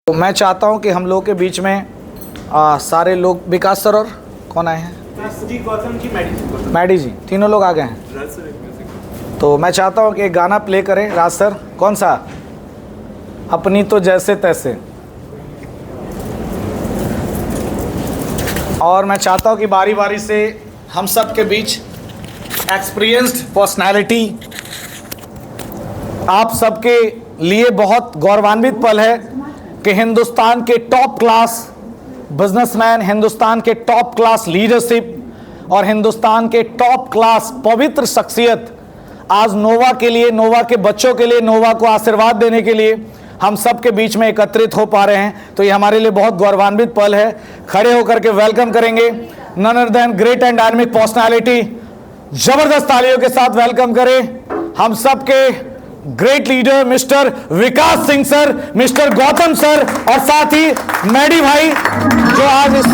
तो मैं चाहता हूं कि हम लोगों के बीच में सारे लोग, विकास सर और कौन आए हैं, गौतम जी, मैडी जी, तीनों लोग आ गए हैं। तो मैं चाहता हूं कि एक गाना प्ले करें। राज सर, कौन सा? अपनी तो जैसे तैसे। और मैं चाहता हूं कि बारी बारी से हम सब के बीच एक्सपीरियंस्ड पर्सनालिटी, आप सबके लिए बहुत गौरवान्वित पल है कि हिंदुस्तान के टॉप क्लास बिजनेसमैन, हिंदुस्तान के टॉप क्लास लीडरशिप और हिंदुस्तान के टॉप क्लास पवित्र शख्सियत आज नोवा के लिए, नोवा के बच्चों के लिए, नोवा को आशीर्वाद देने के लिए हम सब के बीच में एकत्रित हो पा रहे हैं। तो ये हमारे लिए बहुत गौरवान्वित पल है। खड़े होकर के वेलकम करेंगे none other than great and dynamic personality. जबरदस्त तालियों के साथ वेलकम करें हम सब के great leader mister Vikas Singh sir, mister Gautam sir और साथ ही मैडी भाई, जो आज इस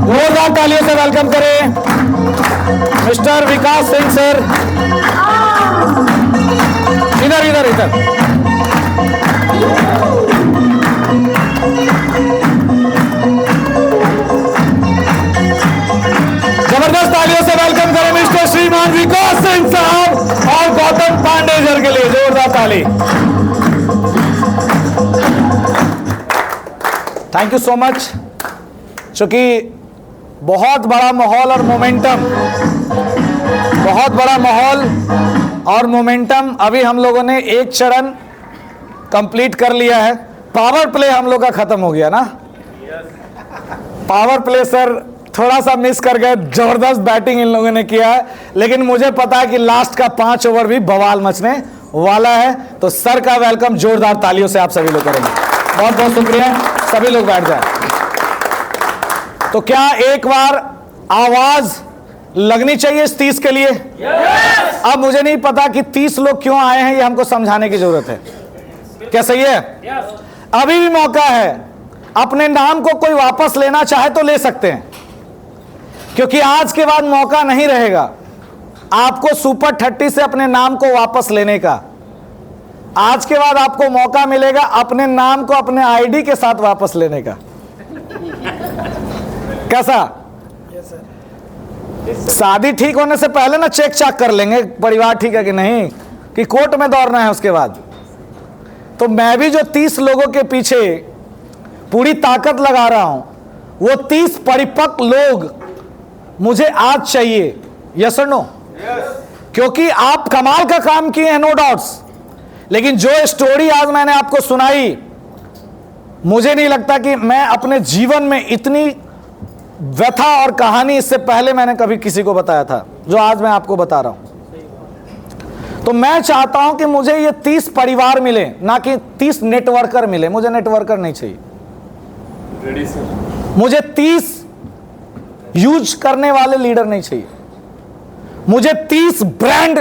जोरदार तालियों से वेलकम करें मिस्टर विकास सिंह सर। इधर इधर इधर जबरदस्त तालियों से वेलकम करें मिस्टर श्रीमान विकास सिंह साहब और गौतम पांडे सर के लिए जोरदार ताली। Thank you so much. चूंकि बहुत बड़ा माहौल और मोमेंटम, बहुत बड़ा माहौल और मोमेंटम, अभी हम लोगों ने एक चरण कंप्लीट कर लिया है। पावर प्ले हम लोग का खत्म हो गया ना। पावर प्ले सर थोड़ा सा मिस कर गए, जबरदस्त बैटिंग इन लोगों ने किया है, लेकिन मुझे पता है कि लास्ट का 5 ओवर भी बवाल मचने वाला है। तो सर का वेलकम जोरदार तालियों से आप सभी लोग करेंगे। बहुत बहुत शुक्रिया। सभी लोग बैठ जाए। तो क्या एक बार आवाज लगनी चाहिए इस 30 के लिए? yes! अब मुझे नहीं पता कि 30 लोग क्यों आए हैं, ये हमको समझाने की जरूरत है। क्या सही है? yes! अभी भी मौका है। अपने नाम को कोई वापस लेना चाहे तो ले सकते हैं, क्योंकि आज के बाद मौका नहीं रहेगा आपको सुपर 30 से अपने नाम को वापस लेने का। आज के बाद आपको मौका मिलेगा अपने नाम को अपने आईडी के साथ वापस लेने का। कैसा? शादी ठीक होने से पहले ना चेक चाक कर लेंगे परिवार ठीक है कि नहीं, कि कोर्ट में दौड़ना है उसके बाद। तो मैं भी जो 30 लोगों के पीछे पूरी ताकत लगा रहा हूं, वो 30 परिपक्व लोग मुझे आज चाहिए। यस और नो? क्योंकि आप कमाल का काम किए हैं, नो डाउट्स, लेकिन जो स्टोरी आज मैंने आपको सुनाई, मुझे नहीं लगता कि मैं अपने जीवन में इतनी व्यथा और कहानी इससे पहले मैंने कभी किसी को बताया था जो आज मैं आपको बता रहा हूं। तो मैं चाहता हूं कि मुझे ये 30 परिवार मिले, ना कि 30 नेटवर्कर मिले। मुझे नेटवर्कर नहीं चाहिए, मुझे 30 यूज करने वाले लीडर नहीं चाहिए, मुझे 30 ब्रांड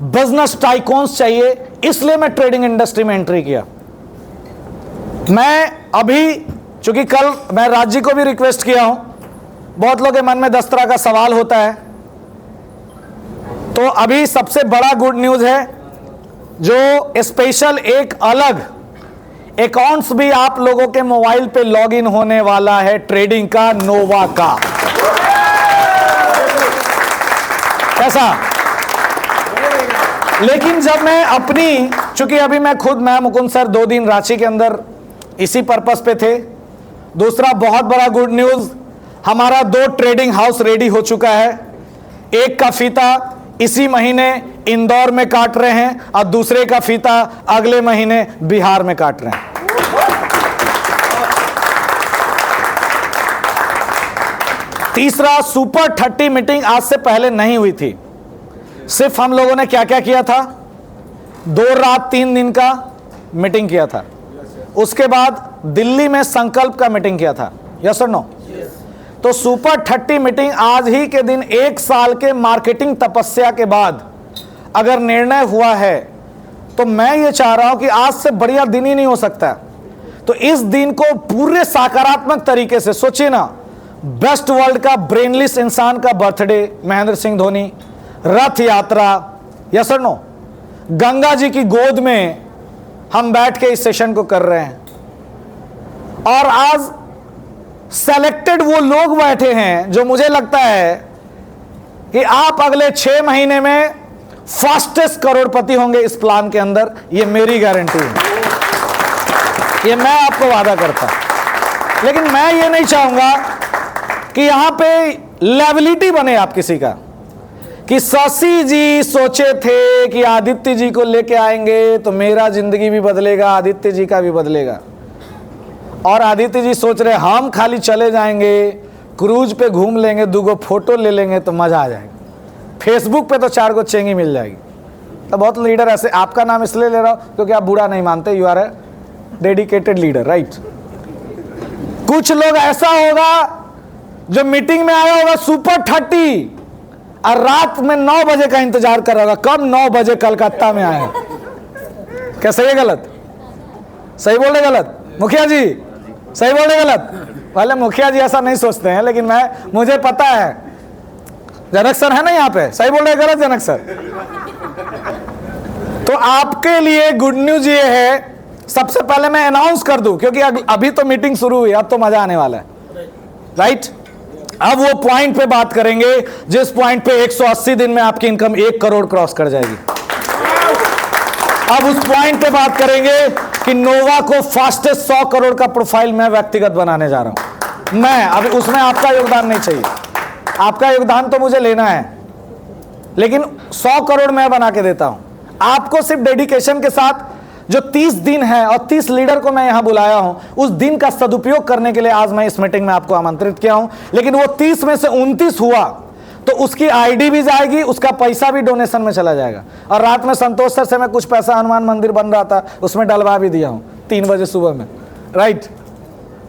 बिजनेस टाइकॉन्स चाहिए। इसलिए मैं ट्रेडिंग इंडस्ट्री में एंट्री किया। मैं अभी, चूंकि कल मैं राज जी को भी रिक्वेस्ट किया हूं, बहुत लोगों के मन में 10 तरह का सवाल होता है, तो अभी सबसे बड़ा गुड न्यूज है, जो स्पेशल एक अलग अकाउंट्स भी आप लोगों के मोबाइल पे लॉगिन होने वाला है ट्रेडिंग का, नोवा का। कैसा? लेकिन जब मैं अपनी, चूंकि अभी मैं मुकुंद सर 2 दिन रांची के अंदर इसी पर्पस पे थे। दूसरा बहुत बड़ा गुड न्यूज, हमारा 2 ट्रेडिंग हाउस रेडी हो चुका है। एक का फीता इसी महीने इंदौर में काट रहे हैं और दूसरे का फीता अगले महीने बिहार में काट रहे हैं। तीसरा, सुपर 30 मीटिंग आज से पहले नहीं हुई थी। सिर्फ हम लोगों ने क्या क्या किया था, 2 रात 3 दिन का मीटिंग किया था। उसके बाद दिल्ली में संकल्प का मीटिंग किया था। यस और नो? तो सुपर 30 मीटिंग आज ही के दिन 1 साल के मार्केटिंग तपस्या के बाद अगर निर्णय हुआ है, तो मैं ये चाह रहा हूं कि आज से बढ़िया दिन ही नहीं हो सकता। तो इस दिन को पूरे सकारात्मक तरीके से सोचिए ना। बेस्ट वर्ल्ड का ब्रेनलेस इंसान का बर्थडे, महेंद्र सिंह धोनी, रथ यात्रा, यस और नो, गंगा जी की गोद में हम बैठ के इस सेशन को कर रहे हैं, और आज सेलेक्टेड वो लोग बैठे हैं जो मुझे लगता है कि आप अगले 6 महीने में फास्टेस्ट करोड़पति होंगे इस प्लान के अंदर। ये मेरी गारंटी है, ये मैं आपको वादा करता हूं। लेकिन मैं ये नहीं चाहूंगा कि यहां पे लेवलिटी बने आप किसी का, कि शशि जी सोचे थे कि आदित्य जी को लेके आएंगे तो मेरा जिंदगी भी बदलेगा, आदित्य जी का भी बदलेगा, और आदित्य जी सोच रहे हम खाली चले जाएंगे, क्रूज पे घूम लेंगे, 2 फोटो ले लेंगे तो मजा आ जाएगा, फेसबुक पे तो 4 को चेंगी मिल जाएगी। तो बहुत लीडर ऐसे, आपका नाम इसलिए ले रहा हूं क्योंकि आप बुरा नहीं मानते, you are a dedicated leader, right. कुछ लोग ऐसा होगा जो मीटिंग में आया होगा सुपर 30 और रात में 9 बजे का इंतजार कर रहा होगा, कब 9 बजे कलकत्ता में आए। क्या सही है गलत? सही बोल रहे गलत? मुखिया जी सही बोल रहे गलत? पहले मुखिया जी ऐसा नहीं सोचते हैं, लेकिन मुझे पता है। जनक सर है ना यहाँ पे, सही बोल रहे गलत जनक सर? तो आपके लिए गुड न्यूज ये है, सबसे पहले मैं अनाउंस कर दूं, क्योंकि अभी तो मीटिंग शुरू हुई, अब तो मजा आने वाला है, राइट। अब वो पॉइंट पे बात करेंगे जिस पॉइंट पे 180 दिन में आपकी इनकम 1 करोड़ क्रॉस कर जाएगी। अब उस पॉइंट पे बात करेंगे कि नोवा को फास्टेस्ट 100 करोड़ का प्रोफाइल मैं व्यक्तिगत बनाने जा रहा हूं। मैं अभी उसमें आपका योगदान नहीं चाहिए, आपका योगदान तो मुझे लेना है, लेकिन 100 करोड़ मैं बना के देता हूं। आपको सिर्फ डेडिकेशन के साथ जो 30 दिन है और 30 लीडर को मैं यहां बुलाया हूं, उस दिन का सदुपयोग करने के लिए आज मैं इस मीटिंग में आपको आमंत्रित किया हूं। लेकिन वो 30 में से 29 हुआ तो उसकी आईडी भी जाएगी, उसका पैसा भी डोनेशन में चला जाएगा। और रात में संतोष सर से मैं कुछ पैसा हनुमान मंदिर बन रहा था उसमें डलवा भी दिया हूं 3 बजे सुबह में, राइट।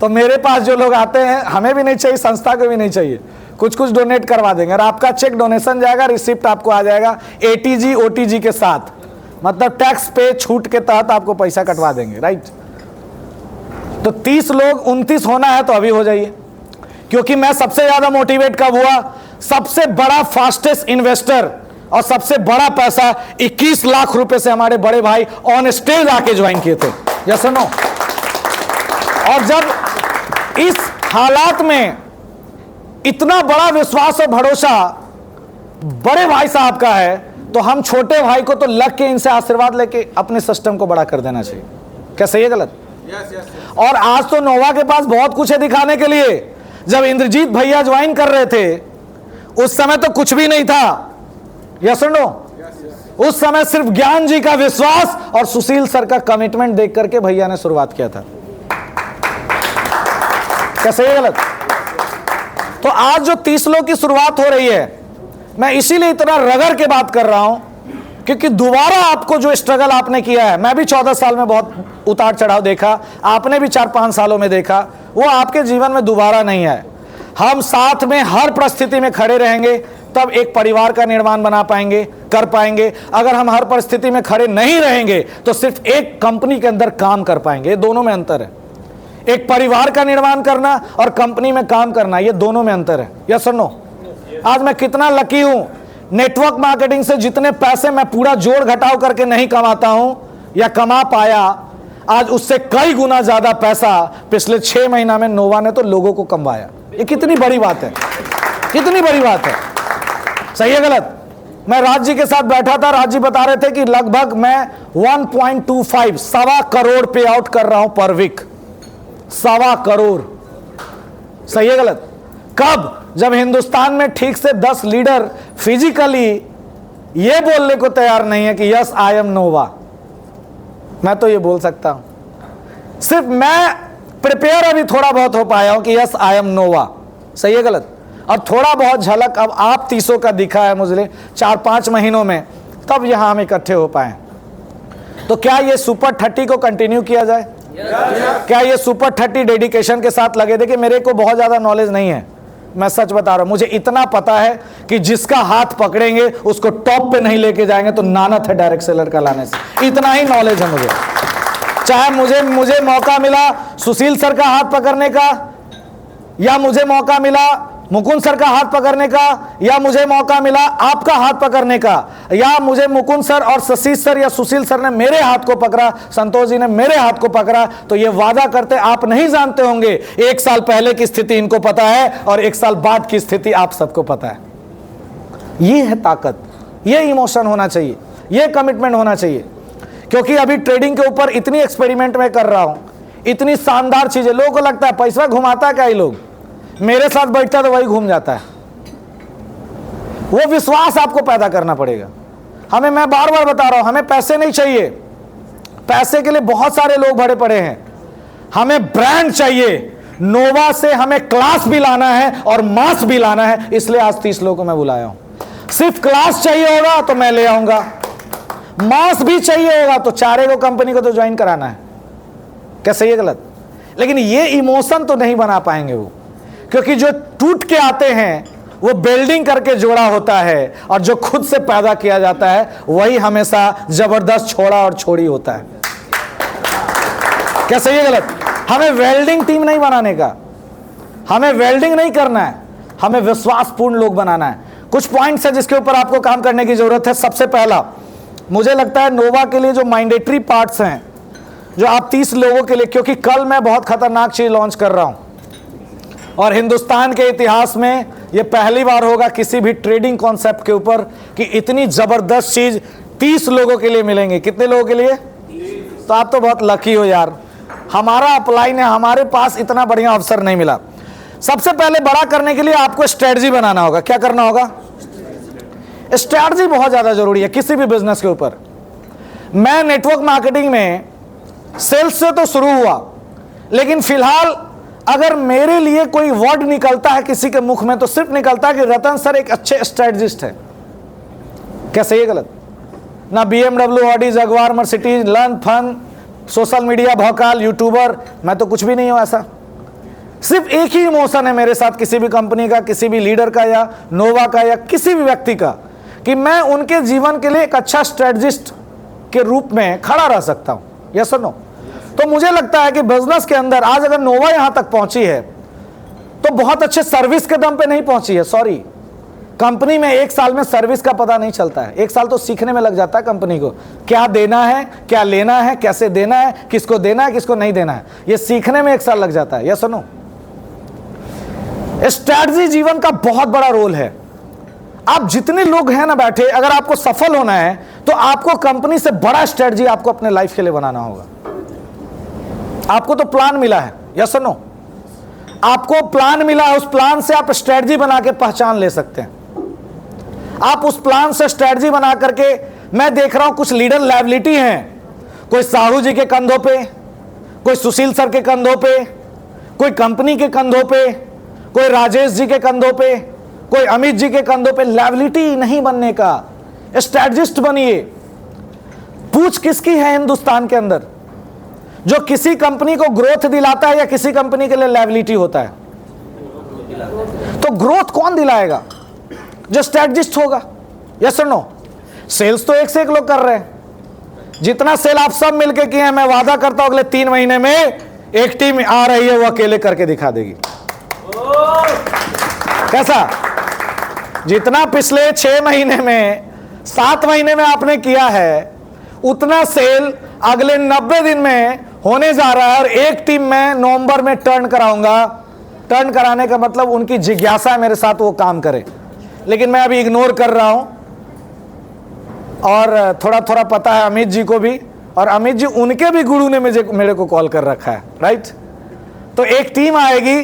तो मेरे पास जो लोग आते हैं, हमें भी नहीं चाहिए, संस्था को भी नहीं चाहिए, कुछ कुछ डोनेट करवा देंगे और आपका चेक डोनेशन जाएगा, रिसिप्ट आपको आ जाएगा ATG OTG के साथ, मतलब टैक्स पे छूट के तहत आपको पैसा कटवा देंगे, राइट। तो 30 लोग 29 होना है तो अभी हो जाइए, क्योंकि मैं सबसे ज्यादा मोटिवेट कब हुआ, सबसे बड़ा फास्टेस्ट इन्वेस्टर और सबसे बड़ा पैसा 21 लाख रुपए से हमारे बड़े भाई ऑन स्टेज आके ज्वाइन किए थे, यस और नो। और जब इस हालात में इतना बड़ा विश्वास और भरोसा बड़े भाई साहब का है, तो हम छोटे भाई को तो लग के इनसे आशीर्वाद लेके अपने सिस्टम को बड़ा कर देना चाहिए। क्या सही है गलत? yes. और आज तो नोवा के पास बहुत कुछ है दिखाने के लिए। जब इंद्रजीत भैया ज्वाइन कर रहे थे उस समय तो कुछ भी नहीं था, यस और नो। उस समय सिर्फ ज्ञान जी का विश्वास और सुशील सर का कमिटमेंट देख करके भैया ने शुरुआत किया था। क्या सही है गलत? तो आज जो 30 लोग की शुरुआत हो रही है, मैं इसीलिए इतना रगड़ के बात कर रहा हूं क्योंकि दोबारा आपको जो स्ट्रगल आपने किया है, मैं भी 14 साल में बहुत उतार चढ़ाव देखा, आपने भी 4-5 सालों में देखा, वो आपके जीवन में दोबारा नहीं है। हम साथ में हर परिस्थिति में खड़े रहेंगे, तब एक परिवार का निर्माण बना पाएंगे, कर पाएंगे। अगर हम हर परिस्थिति में खड़े नहीं रहेंगे तो सिर्फ एक कंपनी के अंदर काम कर पाएंगे। ये दोनों में अंतर है। एक परिवार का निर्माण करना और कंपनी में काम करना, ये दोनों में अंतर है, यस और नो। आज मैं कितना लकी हूं, नेटवर्क मार्केटिंग से जितने पैसे मैं पूरा जोड़ घटाव करके नहीं कमाता हूं या कमा पाया, आज उससे कई गुना ज्यादा पैसा पिछले 6 महीना में नोवा ने तो लोगों को कमवाया। ये कितनी बड़ी बात है, कितनी बड़ी बात है। सही है गलत? मैं राज जी के साथ बैठा था, राज जी बता रहे थे कि लगभग मैं 1.25 सवा करोड़ पे आउट कर रहा हूं पर वीक, सवा करोड़। सही है गलत? कब? जब हिंदुस्तान में ठीक से 10 लीडर फिजिकली ये बोलने को तैयार नहीं है कि यस आई एम नोवा। मैं तो ये बोल सकता हूं, सिर्फ मैं प्रिपेयर अभी थोड़ा बहुत हो पाया हूं कि यस आई एम नोवा। सही है गलत? और थोड़ा बहुत झलक अब आप 30 का दिखा है मुझे 4-5 महीनों में, तब यहां हम इकट्ठे हो पाए। तो क्या ये सुपर 30 को कंटिन्यू किया जाए? क्या ये सुपर 30 डेडिकेशन के साथ लगे? देखिए मेरे को बहुत ज्यादा नॉलेज नहीं है, मैं सच बता रहा हूं। मुझे इतना पता है कि जिसका हाथ पकड़ेंगे उसको टॉप पे नहीं लेके जाएंगे तो नानत है डायरेक्ट सेलर का लाने से। इतना ही नॉलेज है मुझे। चाहे मुझे मौका मिला सुशील सर का हाथ पकड़ने का, या मुझे मौका मिला मुकुंद सर का हाथ पकड़ने का, या मुझे मौका मिला आपका हाथ पकड़ने का, या मुझे मुकुंद सर और शशि सर या सुशील सर ने मेरे हाथ को पकड़ा, संतोष जी ने मेरे हाथ को पकड़ा, तो ये वादा करते आप नहीं जानते होंगे 1 साल पहले की स्थिति इनको पता है और 1 साल बाद की स्थिति आप सबको पता है। ये है ताकत, ये इमोशन होना चाहिए, ये कमिटमेंट होना चाहिए। क्योंकि अभी ट्रेडिंग के ऊपर इतनी एक्सपेरिमेंट मैं कर रहा हूं, इतनी शानदार चीजें, लोगों को लगता है पैसा घुमाता है क्या ये लोग, मेरे साथ बैठता है तो वही घूम जाता है। वो विश्वास आपको पैदा करना पड़ेगा। हमें, मैं बार बार बता रहा हूं, हमें पैसे नहीं चाहिए, पैसे के लिए बहुत सारे लोग भरे पड़े हैं, हमें ब्रांड चाहिए। नोवा से हमें क्लास भी लाना है और मास भी लाना है, इसलिए आज 30 लोगों को मैं बुलाया हूं। सिर्फ क्लास चाहिए होगा तो मैं ले आऊंगा, मास भी चाहिए होगा तो 4 कंपनी को तो ज्वाइन कराना है। क्या सही है गलत? लेकिन ये इमोशन तो नहीं बना पाएंगे वो, क्योंकि जो टूट के आते हैं वो बिल्डिंग करके जोड़ा होता है, और जो खुद से पैदा किया जाता है वही हमेशा जबरदस्त छोड़ा और छोड़ी होता है। क्या सही है गलत? हमें वेल्डिंग टीम नहीं बनाने का, हमें वेल्डिंग नहीं करना है, हमें विश्वासपूर्ण लोग बनाना है। कुछ पॉइंट्स है जिसके ऊपर आपको काम करने की जरूरत है। सबसे पहला, मुझे लगता है नोवा के लिए जो मैंडेटरी पार्ट्स हैं, जो आप 30 लोगों के लिए, क्योंकि कल मैं बहुत खतरनाक चीज लॉन्च कर रहा हूं और हिंदुस्तान के इतिहास में यह पहली बार होगा किसी भी ट्रेडिंग कॉन्सेप्ट के ऊपर कि इतनी जबरदस्त चीज 30 लोगों के लिए मिलेंगे। कितने लोगों के लिए? तो आप तो बहुत लकी हो यार, हमारा अपलाइन है, हमारे पास इतना बढ़िया अवसर नहीं मिला। सबसे पहले बड़ा करने के लिए आपको स्ट्रेटजी बनाना होगा। क्या करना होगा? स्ट्रेटजी बहुत ज्यादा जरूरी है किसी भी बिजनेस के ऊपर। मैं नेटवर्क मार्केटिंग में सेल्स से तो शुरू हुआ, लेकिन फिलहाल अगर मेरे लिए कोई वर्ड निकलता है किसी के मुख में तो सिर्फ निकलता है कि रतन सर एक अच्छे स्ट्रेटजिस्ट है। क्या सही है गलत? ना BMW, ऑडी, जगुआर, मर्सिडीज, लन, फन, सोशल मीडिया भौकाल, यूट्यूबर, मैं तो कुछ भी नहीं हूं ऐसा। सिर्फ एक ही इमोशन है मेरे साथ किसी भी कंपनी का, किसी भी लीडर का, या नोवा का, या किसी भी व्यक्ति का, कि मैं उनके जीवन के लिए एक अच्छा स्ट्रेटजिस्ट के रूप में खड़ा रह सकता हूं। यस और नो? तो मुझे लगता है कि बिजनेस के अंदर आज अगर नोवा यहां तक पहुंची है तो बहुत अच्छे सर्विस के दम पे नहीं पहुंची है। सॉरी, कंपनी में 1 साल में सर्विस का पता नहीं चलता है। 1 साल तो सीखने में लग जाता है कंपनी को, क्या देना है, क्या लेना है, कैसे देना है, किसको देना है, किसको नहीं देना है, ये सीखने में 1 साल लग जाता है। यस और नो? स्ट्रैटेजी जीवन का बहुत बड़ा रोल है। आप जितने लोग हैं ना बैठे, अगर आपको सफल होना है तो आपको कंपनी से बड़ा स्ट्रेटजी आपको अपने लाइफ के लिए बनाना होगा। आपको तो प्लान मिला है, यस और नो? आपको प्लान मिला है, उस प्लान से आप स्ट्रेटजी बना के पहचान ले सकते हैं। आप उस प्लान से स्ट्रेटजी बना करके, मैं देख रहा हूं कुछ लीडर लायबिलिटी हैं, कोई साहू जी के कंधों पे, कोई सुशील सर के कंधों पे, कोई कंपनी के कंधों पे, कोई राजेश जी के कंधों पे, कोई अमित जी के कंधों पे। लायबिलिटी नहीं बनने का, स्ट्रेटजिस्ट बनिए। पूछ किसकी है हिंदुस्तान के अंदर जो किसी कंपनी को ग्रोथ दिलाता है या किसी कंपनी के लिए लायबिलिटी होता है? तो ग्रोथ कौन दिलाएगा? जो स्ट्रेटजिस्ट होगा। यस और नो? सेल्स तो एक से एक लोग कर रहे हैं, जितना सेल आप सब मिलके किए हैं, मैं वादा करता हूं अगले 3 महीने में एक टीम आ रही है, वो अकेले करके दिखा देगी। कैसा? जितना पिछले 6 महीने में, 7 महीने में आपने किया है, उतना सेल अगले 90 दिन में होने जा रहा है। और एक टीम में नवंबर में टर्न कराऊंगा। टर्न कराने का मतलब उनकी जिज्ञासा है मेरे साथ वो काम करे, लेकिन मैं अभी इग्नोर कर रहा हूं। और थोड़ा थोड़ा पता है अमित जी को भी, और अमित जी उनके भी गुरु ने मेरे को कॉल कर रखा है, राइट? तो एक टीम आएगी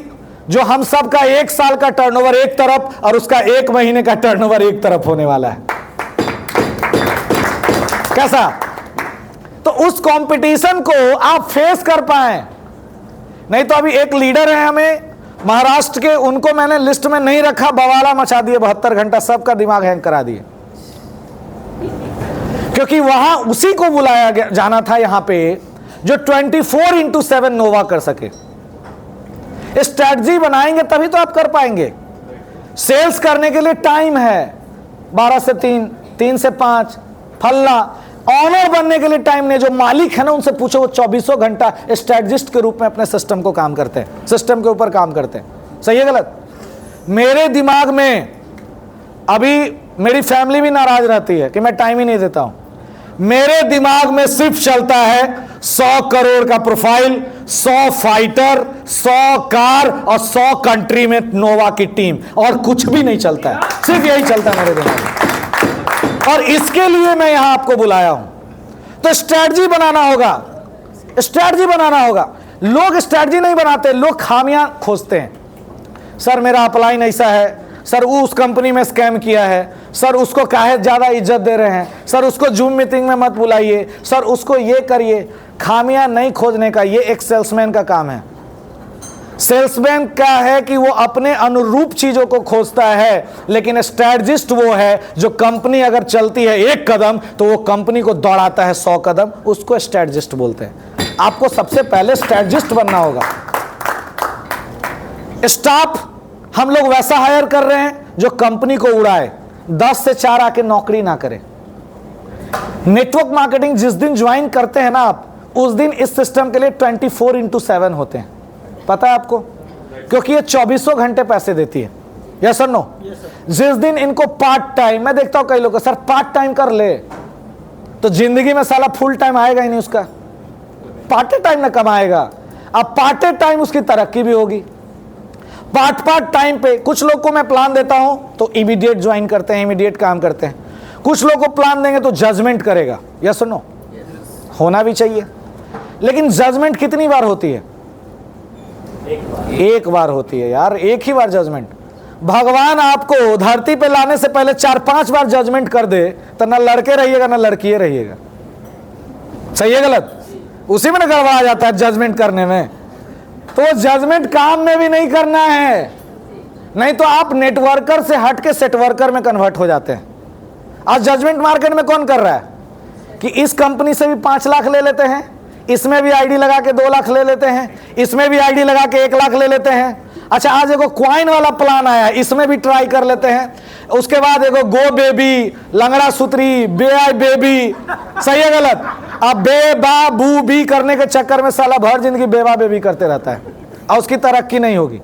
जो हम सब का 1 साल का टर्नओवर एक तरफ और उसका 1 महीने का टर्नओवर एक तरफ होने वाला है। कैसा? तो उस कंपटीशन को आप फेस कर पाए। नहीं तो अभी एक लीडर है हमें महाराष्ट्र के, उनको मैंने लिस्ट में नहीं रखा, बवाला मचा दिए, 72 घंटा सबका दिमाग हैंग करा दिए, क्योंकि वहां उसी को बुलाया जाना था यहां पे जो 24/7 नोवा कर सके। स्ट्रैटेजी बनाएंगे तभी तो आप कर पाएंगे। सेल्स करने के लिए टाइम है, 12 से 3, 3 से 5, फलना। ऑनर बनने के लिए टाइम नहीं। जो मालिक है ना, उनसे पूछो, वो 24 घंटा स्ट्रैटेजिस्ट के रूप में अपने सिस्टम को काम करते हैं, सिस्टम के ऊपर काम करते हैं। सही है गलत? मेरे दिमाग में अभी मेरी फैमिली भी नाराज रहती है कि मैं टाइम ही नहीं देता हूं। मेरे दिमाग में सिर्फ चलता है 100 करोड़ का प्रोफाइल, 100 फाइटर, 100 कार और 100 कंट्री में नोवा की टीम, और कुछ भी नहीं चलता है। सिर्फ यही चलता है मेरे दिमाग में, और इसके लिए मैं यहां आपको बुलाया हूं। तो स्ट्रैटेजी बनाना होगा, स्ट्रैटेजी बनाना होगा। लोग स्ट्रैटेजी नहीं बनाते, लोग खामियां खोजते हैं। सर मेरा अपलाइन ऐसा है, सर वो उस कंपनी में स्कैम किया है, सर उसको काहे ज़्यादा इज्जत दे रहे हैं, सर उसको जूम मीटिंग में मत बुलाइए, सर उसको ये करिए। खामियां नहीं खोजने का ये एक सेल्समैन का काम है। सेल्समैन क्या है कि वो अपने अनुरूप चीज़ों को खोजता है, लेकिन स्ट्रैटेजिस्ट वो है जो कंपनी अगर चलती है 1 कदम तो वो कंपनी को दौड़ाता है 100 कदम, उसको स्ट्रैटेजिस्ट बोलते हैं। आपको सबसे पहले स्ट्रैटेजिस्ट बनना होगा। स्टाफ हम लोग वैसा हायर कर रहे हैं जो कंपनी को उड़ाए, 10 से 4 आके नौकरी ना करे। नेटवर्क मार्केटिंग जिस दिन ज्वाइन करते हैं ना आप, उस दिन इस सिस्टम के लिए 24/7 होते हैं। पता है आपको? क्योंकि ये 24 घंटे पैसे देती है। यस और नो? जिस दिन इनको पार्ट टाइम, मैं देखता हूं कई लोग सर पार्ट टाइम कर ले, तो जिंदगी में साला फुल टाइम आएगा ही नहीं, उसका पार्ट टाइम में कमाएगा। अब पार्ट टाइम उसकी तरक्की भी होगी। पार्ट टाइम पे कुछ लोग को मैं प्लान देता हूं तो इमीडिएट ज्वाइन करते हैं, इमीडिएट काम करते हैं। कुछ लोग को प्लान देंगे तो जजमेंट करेगा। यस और नो? होना भी चाहिए, लेकिन जजमेंट कितनी बार होती है? एक बार होती है यार, एक ही बार जजमेंट। भगवान आपको धरती पे लाने से पहले 4-5 बार जजमेंट कर दे तो ना लड़के रहिएगा ना लड़की रहिएगा। सही है गलत? उसी में ना गड़बड़ा जाता है जजमेंट करने में। तो जजमेंट काम में भी नहीं करना है, नहीं तो आप नेटवर्कर से हट के सेटवर्कर में कन्वर्ट हो जाते हैं। आज जजमेंट मार्केट में कौन कर रहा है कि इस कंपनी से भी 5 लाख ले लेते हैं, इसमें भी आईडी लगा के 2 लाख ले लेते हैं, इसमें भी आईडी लगा के 1 लाख ले लेते हैं। अच्छा आज एगो क्वाइन वाला प्लान आया, इसमें भी ट्राई कर लेते हैं। उसके बाद एगो गो बेबी, लंगड़ा सूत्री, बे आई बेबी। सही है गलत? अब बे बा बू बी करने के चक्कर में साला भर जिंदगी बेबा बेबी करते रहता है और उसकी तरक्की नहीं होगी।